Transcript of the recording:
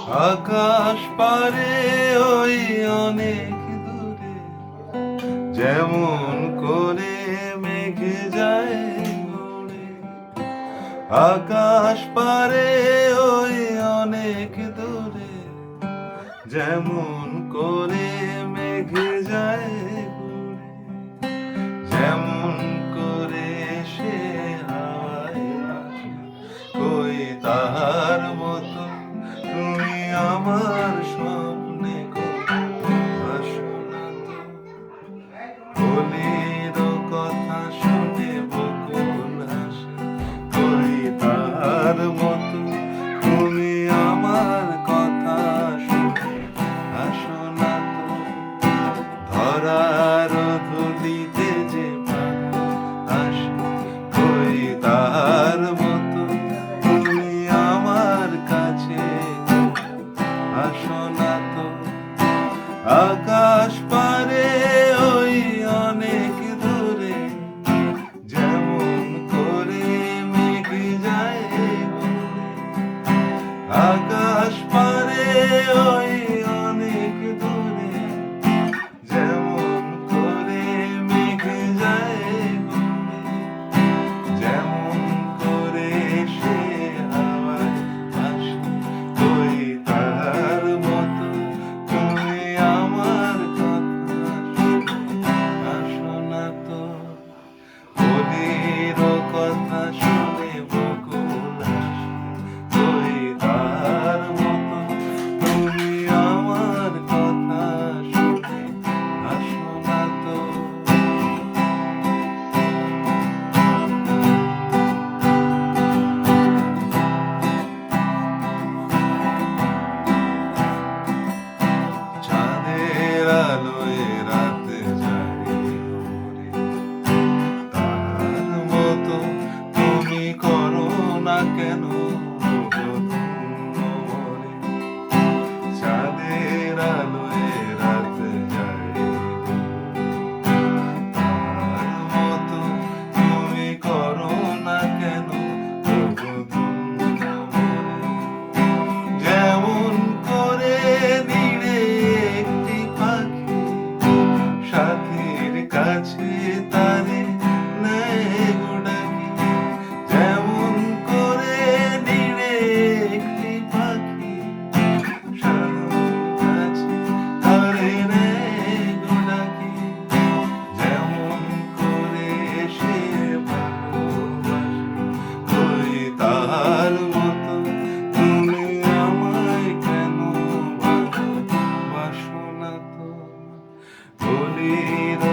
আকাশ পারে ওই অনেক দূরে, যেমন করে মেঘ যায় উড়ে। আকাশ পারে ওই অনেক দূরে, যেমন করে মেঘ যায় উড়ে। যেমন করে সে হাওয়ায় ভাসে, কই তাহার মতো তুমি আমার স্বপ্নে ভাসো না তো। বলির কথা শুনে বকুল হাসে, কই তাহার মতো তুমি আমার কথা শুনে হাসো না তো। ধরার ধুলিতে যে পাখি আসে, কই তাহার মতো তুমি আমার কাছে আসো না তো। আকাশ পারে ওই অনেক দূরে, যেমন করে মেঘ যায় উড়ে। আকাশ পারে ওই অনেক দূরে, যেমন করে মেঘ যায় উড়ে। যেমন করে সে হাওয়ায় ভাসে, কই তাহার মতো তুমি আমার কথা শুনে আসো না তো। বলির কথা শুনে বকুল হাসে, কই তাহার মতো তুমি আমার কথা শুনে আসো না তো। চাঁদের আলোয় রাত যায় ওরে, তার মতো তুমি করো না কেন মরে। চাঁদের আলোয় রাত যায়, তার মতো তুমি করো না কেন মরে। যেমন করে নিড়ে একটি পাখি সাথীর কাছে তারে নেয় ডাকি। যেমন করে নিড়ে একটি পাখি সাথীর কাছে তারে নেয় ডাকি। যেমন করে সে ভালোবাসে, কই তাহার মতো তুমি আমায় কেন ভালোবাসো না তো। বলির